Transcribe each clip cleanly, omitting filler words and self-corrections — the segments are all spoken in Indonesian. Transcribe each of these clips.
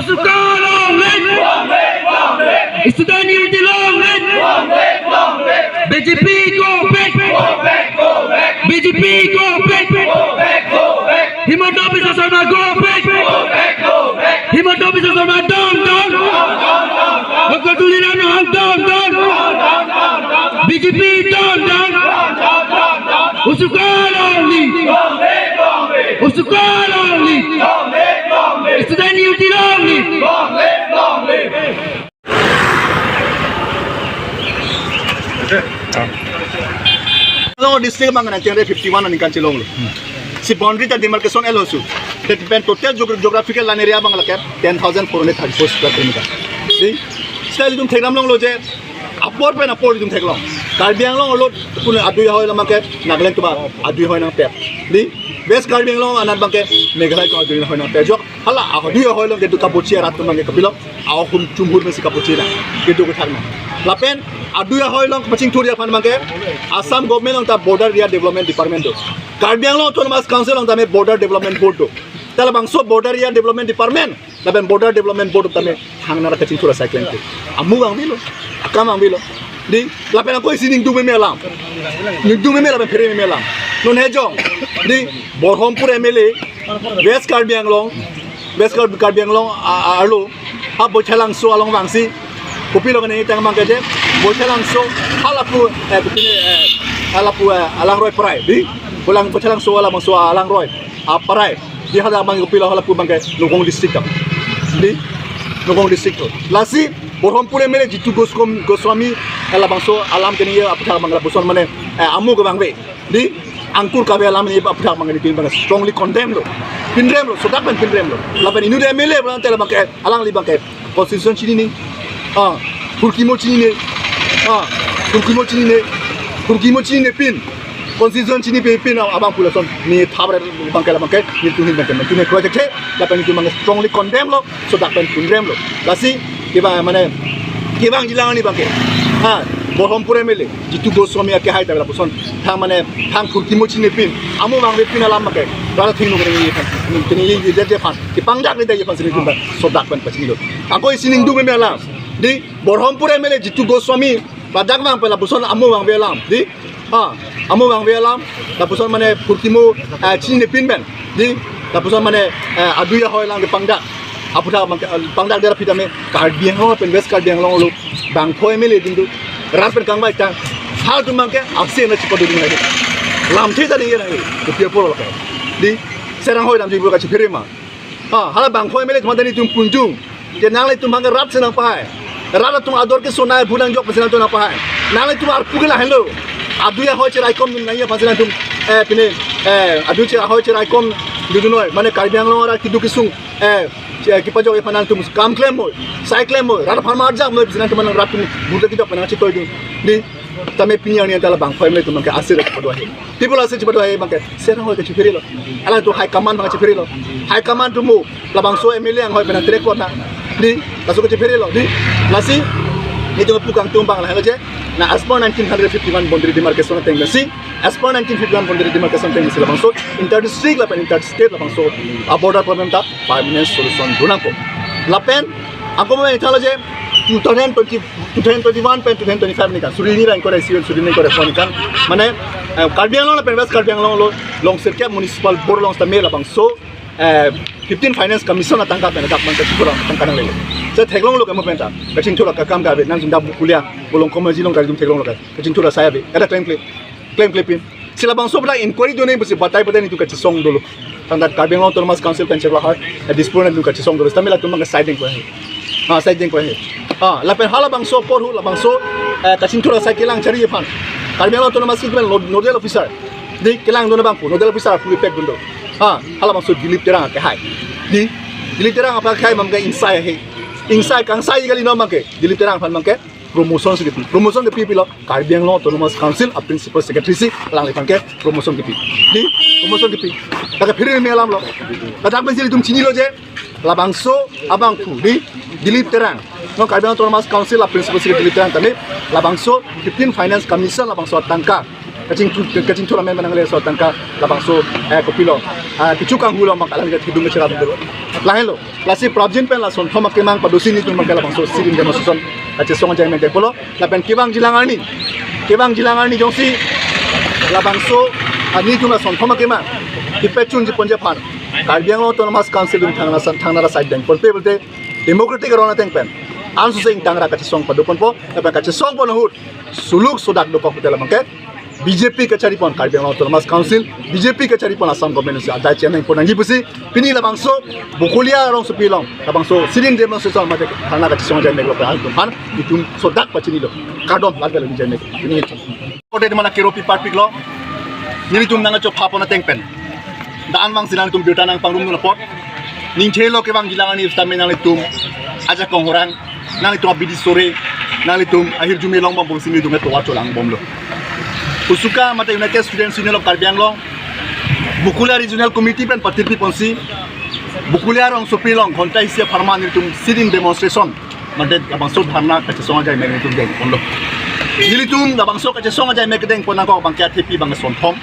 Pasukan long live! Student unity long live! BJP go back! BJP go back! Himmat officers are not go back! Himmat officers are not down! Dr. Tuliran down! BJP down! Pasukan long live! Pasukan long live! Student unity long live! Long district mangan nanti ada 51 ani kanci long lo. Si boundary ta demarcation L osu. That depend total geographical land area bang lakat 10,434 square kilometer. Di style dum theklam long lo je upward pe na port dum theklong. Karbi Anglong lo pun adui hoy la maket Nagaland tuba adui hoy nang pep. Di West Karbi Anglong anat bangke Meghalaya ko adui hoy nang pejok. Hala adui hoy long kedu kapochi rat tum bangke kapilo. Aw hum chumhur mesi kapochi na. Kedu ko thakna. Lapen aduya hoy long paching thuria phan bangke Assam government long ta border area development department do Karbi Anglong autonomous council long ta me border development board do tala bangso border area development department lapen border development board ta me hangna ra paching thura cycling te amu bang bilo akam bang bilo di lapen ko sining du me melam ning du me melam phere me melam non he jong di Borhompur MLA West Karbi Anglong arlo ha bochalang so along wangsi kopi lo kene tang mang kaje bochalang so halapu alang roy prai di pulang bochalang so ala so alang roy prai di hada mang kopi lo halapu bang ke Nogong district di Nogong district lasi Borhompur MLA jitu Goswami ala bang so alam kene ya apatha mang la boson mane amu ke bang be di angkur kabe alam ni apatha mang ni tin bang strongly condemn lo pinrem lo sodak ben pinrem lo lapen inu MLA bang tela bang ke alang li bang ke constitution chini ni Kurkimo chini ne pin constitution chini pin abang pula son ni thabre bangkala bangkai ni tuhin bangkai project he lapan itu mang strongly condemn lo so dak pen condemn lo lasi kiba mane kibang jilang ni bangkai Borhompur MLA jitu Goswami ake hai tabla puson thang mane thang Kurkimo chini pin amu bang pin alam bangkai dala thing no kini ye de fan ki pangdak ni dai fan sini tumba so dak pen pachini lo ako isining du me alam di Borhompur MLA jitu Goswami badak bang pela puson amu bang belam di amu bang belam la puson mane Kurkimo chini pin ben di la puson mane aduya hoy lang de pangdak apuda pangdak dera pitame Karbi Anglong pen West Karbi Anglong lo bang phoi MLA dindu rat pen kangbai tang hal tu mangke akse na chipodu ding lagi lam the da ni ke pia polo lo di serang hoy dam jibu ka chipere ma hala bang phoi MLA thma dani tum punjung je nang lai tum bang rat senang pai rada tum ador ke sonai bulang jok pasina tu napa hai nalai tum ar pugela hello aduya hoy cherai kom nai pasina tum pine adu che hoy cherai kom dudunoi mane Karbi Anglong ra kidu kisung ki pajo e panan tum kam claim mo sai claim mo rada farmar jam mo pasina tum nang rat tum buda ki dok panan chi toy du di tame pinya ni antala bang family tum ke asir ke padwa he people asir chi padwa he bang ke serang hoy ke chi ferilo ala tu high command bang chi ferilo high command tu mo la bang so MLA ang hoy panan record na di masuk ke ferilo di lasi itu pukang tumbang lah aja na as per 1951 boundary demarcation tengah si as per 1951 boundary demarcation tengah sila bangso inter district lapan inter state la bangso border problem ta permanent solution dunang ko lapen aku mau ithal aja 2021 pen 2025 ni kan suri ni rank ko resial suri ni ko refon kan mane Karbi Anglong lapen West Karbi Anglong lo long serkia municipal board long sta mela bangso 15 finance commission na tangkap na takman ka siguro tangkap nang lele sa theglong lo ka mo penta kaching thula ka kam ka be nang jinda bukulia bolong komaji long ka jum theglong lo ka kaching thula saya be ada claim pin sila bang sobra inquiry do nei busi batai ni tu ka song dolo tanda Karbi Anglong autonomous council pencher wa ha dispone du ka song dolo tamila tu mang siding ko he siding ko he lapen hala bang so por hu la bang so kaching thula sa kilang chari fan Karbi Anglong autonomous council nodal officer di kilang do na bang nodal officer fu pek dundo hala bang so dilip terang ke hai di dilip terang apa kai mam ga insai kang sai gali no mangke dilip terang fan mangke promotion ke pi lo Karbi Anglong autonomous council a principal secretary si lang le ke promotion ke pi di promotion ke pi ta ka phiri me alam lo ta dak ben tum chini lo je la bangso abang pu di dilip terang no Karbi Anglong autonomous council a principal secretary dilip terang tame la bangso 15 finance commission la bangso tangka kacing turnamen menang le so tangka labang so kopilo kicukang hulo makalang ga hidung cerah dulu lahelo lasi projin pen la son thoma kemang padosi ni tum magala bang so sirin demonstration kace song jai men de polo lapen kibang jilangar ni jongsi labang so ani tum la son thoma kemang ipechun ji ponje phan Karbiang Autonomous Council dum thangna side bank pon pebelte democratic rona teng pen ansu sing tangra kace song padupon po lapen kace song pon hut suluk sodak do pok tela mangke BJP kachari pon Karbiang Autonomous Council BJP kachari pon Assam government se adai chenai pon ngi pusi pini labang so bukulia rong so pilong labang so sirin demonstration mate thana kachi song jai meglo pan pan itum sodak pachini lo kadom lagal ni jai meg ini kote mana keropi parpik lo ni tum nanga cho phapona tengpen daan mang silang tum biutan ang pangrum no pot ning chelo ke bang gilangan ni stamen nang tum aja konghorang nang tum bidi sore nang tum akhir jume long bang sini tum to wacho lang bom lo Usuka mata United Students Union of Karbiang Long Bukulia Regional Committee pen patipi ponsi Bukulia rong sopilong konta isia parman tum sitting demonstration mate abang so dharna kache songa jai meg tum deng ponlo nilitum abang so kache songa jai meg deng pon ko bang kya tepi bang son thom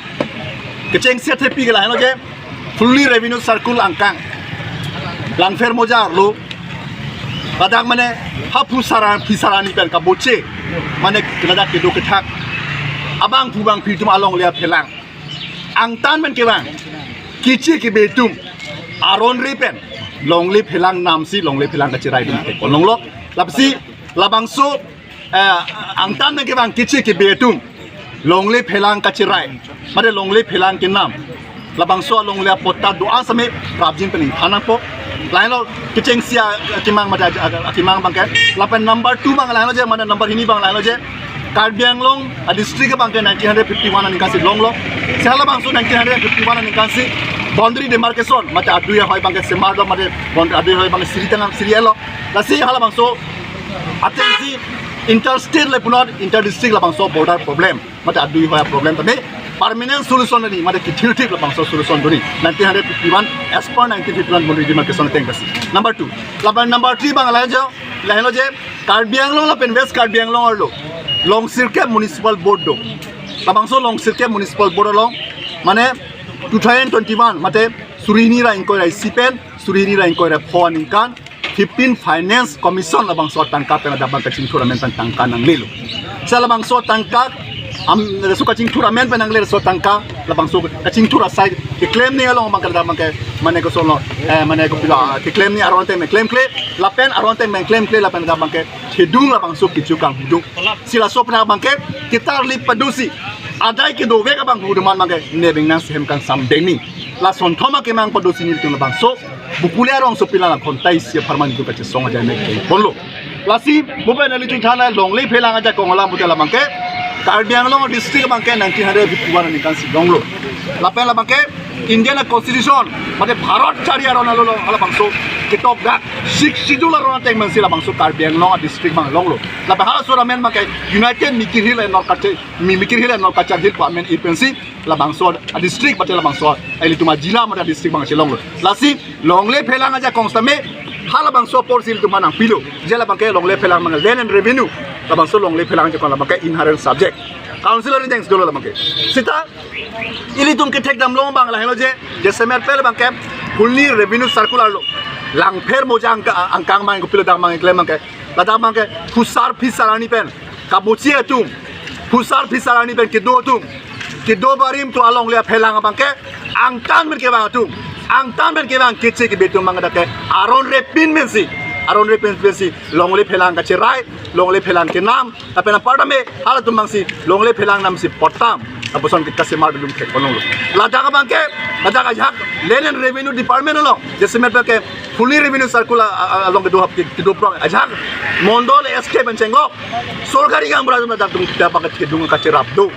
kecheng sia tepi gela hano je fully revenue circle angkang langfer moja lo badak mane hapu fisarani pen ka boche mane kelada kedo kethak abang pubang pitum along lihat pelang angtan men kebang kici ke betum aron ripen longli pelang namsi longli pelang kacirai dum ke kolonglo lapsi labangso angtan men kebang kici ke betum longli pelang kacirai made longli pelang ke nam labangso longli potta doa same rabjin pening thanak po lain lo kiceng sia kimang mata kimang bangke lapen number 2 bang lain lo je mana number ini bang lain lo je Karbiang Long a district bangke 1951 ani kasi long lo sala bangso 1951 ani kasi boundary demarcation mata adu ya hoy bangke semar do mate boundary adu hoy bangke siri tangam siri elo la si hala bangso atensi interstate le punot interdistrict la bangso border problem mata adu hoy problem tame permanent solution ni mate kithirthi la bangso solution doni 1951 as per 1951 boundary demarcation tengkas number 2 laban number 3 bangala jo lahelo je Karbiang Long la pen west Karbiang Long lo Long Sirke Municipal Board do labangso Long Sirke Municipal Board long mane 2021 mate Surini ra inquiry sipen Surini ra inquiry phone inkan 15 Finance Commission labangso tangka pena dabang kacing tournament tangka nang lelo sa labangso tangka so kacing tournament penang lelo so tangka labangso kacing tura side claim ni along bangkal dabang ke mane ko solo mane ko pila claim ni aron tem claim lapen aron tem claim lapen dabang ke hidung labangso kicukang hidung sila sopna bangke kita lip padusi adai ke dove ka bang huduman bangke nebeng nang sehem kan samdeng ni la son thoma ke mang padusi ni tung bang so bukulia rong so pila kontai sia farman du ka che songa jai me ke bollo lasi buben ali tu thana longlei phelang aja kongola mutela bangke Karbiang Long district bangke 1951 ni kan si donglo lapen la bangke Indian Constitution mate Bharat chari arona lo ala bangso kitop ga six schedule arona teng man sila bangso Karbiang Long district bang longlo la bahara sura men make United Mikir Hill and Norkache Mikir Hill and Norkache Hill Parliament agency la bangso district bate la bangso eli tuma jila mate district bang longlo lasi longle phelang aja constame hala bangso porsil tuma nang pilo jela bangke longle phelang mang land and revenue la bangso longle phelang aja kon la bangke inherent subject councilor ni thanks dolo la bangke sita ili tum ke tek dam long bang la helo je semer pel bangke fully revenue circular lo langfer moja angkang mang ko pilo dang mang claim bangke la dang bangke fusar fisarani pen kabuchi atum fusar fisarani pen ke do barim to along le phelang bangke angtan men ke bang atum angtan men ke bang kiche ke betum mang dake aron repin mensi aron repin mensi longle phelang ka cherai longle phelang ke nam apena padame hala tum mangsi longle phelang nam si potam aposon kita semar belum ke kolong lo lada ka bangke lada ka jak land and revenue department lo jesemer ke fully revenue circular along ke do hap ke do prong ajak mondol sk benchenglo sorkari gam bra na dak tum kita paket ke dung ka cerap do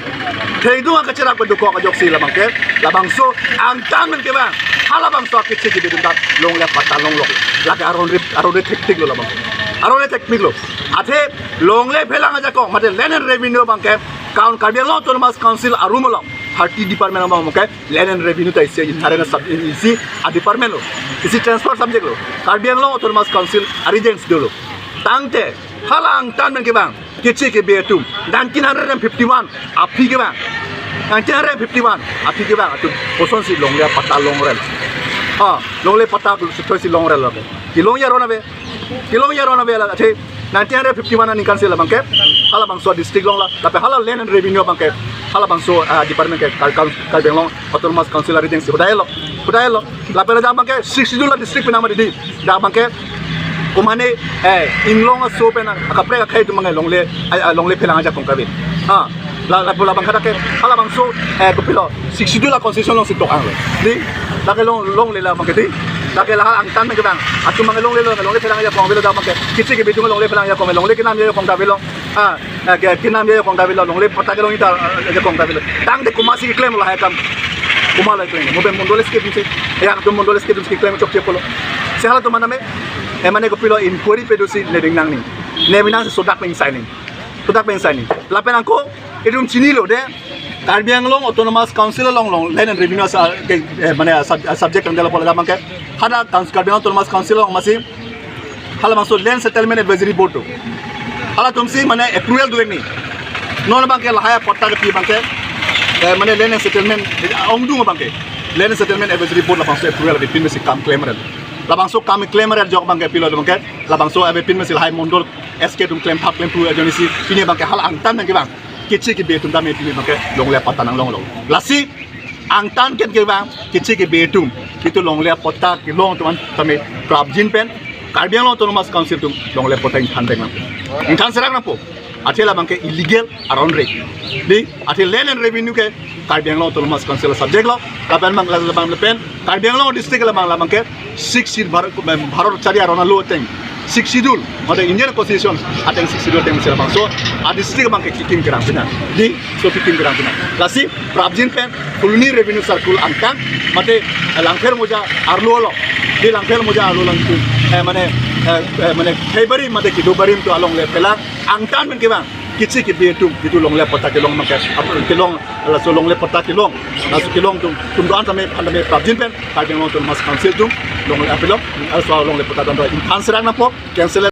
thedung ka cerap do ko ka jok si la bangke la bangso angtan men ke bang hala bangso ke che ke dum dak long le pata long lo la ka aron teknik lo la bang aron teknik lo athe long le phelang aja ko mate land and revenue bangke kaun Karbiang Long Autonomous Council arumolo 30 department ma moke land and revenue ta isi inherent sub isi a department lo isi transfer subject lo Karbiang Long Autonomous Council arrangements dolo tangte halang tan men ke bang kiche ke betum 1951 api ke bang 1951 ati ke bang atu poson si long le pata long rel long le pata ku si long rel la ki long ya rona be la ate 1951 ni kan se la bang ke hala bang so district long la pe hala land and revenue bang ke hala bang so department ke kal beng long autonomous council ari deng si hudai lo la pe la bang ke 62 la district pe nama di da bang ke kumane inglong so pe na akapre ka khai tu mangai longle phelang aja kong kabe la bang kada ke hala bang so ko pilo 62 la concession long si tok ang di la ke long le la bang ke di la ke la ang tan ke bang atu mangai long le phelang aja kong belo da bang ke kichi ke bitung long le phelang aja kong long le ke nam ye kong da belo ke nam ye kong da belo long le pata ke long ita aja kong da belo tang de kumasi ke claim la ha kam kumala claim mo be mondoles ke biche ya to mondoles ke biche claim chok che polo se hala to maname emane ko pilo inquiry pedosi leding nang ni nebinang sodak peng signing lapen angko edum chini lo de Karbiang long autonomous council long land and revenue mane subject andela pola damang ke hada Karbiang autonomous council long masi hala maso land settlement advisory board to hala tumsi mane approval dueng ni non bang ke lahaya potta ke pi bang ke mane land and settlement ongdu bang ke land and settlement advisory board la maso approval ke pin mesi kam claim labang so kami claimer jok bang ke pilo bang ke labang so abe pin mesil hai mondol SK tum claim phap claim tu ajonisi pini bang ke hal angtan bang ke bang kichi ke betum dame pini bang ke long le patanang long lasi angtan ken ke bang kichi ke betum itu long le pota ke long tuan tame club jin pen Karbiang long autonomous council tum long le pota in than serak na po atela bang ke illegal around rate di atel land and revenue ke Karbiang long autonomous council subject lo laban bang labang pen Karbiang long district labang ke 6 seat bharat chari arona lo teng 6 schedule mother Indian constitution ateng 6 schedule teng sel bang so a district bang ke kikim kerang pina di so kikim kerang pina lasi prabjin pen fulni revenue circle angkang mate langfer moja arlo lo di langfer moja arlo lang tu mane February mate ki do barim tu along le pelang angtan men ke bang kichi ki betum itu long le pota ke long make ke long la so long le pota ke long la so ke long tum do antame pandame prabjin pen Karbiang long autonomous council tum long le apelo so long le pota dan in answer na po cancel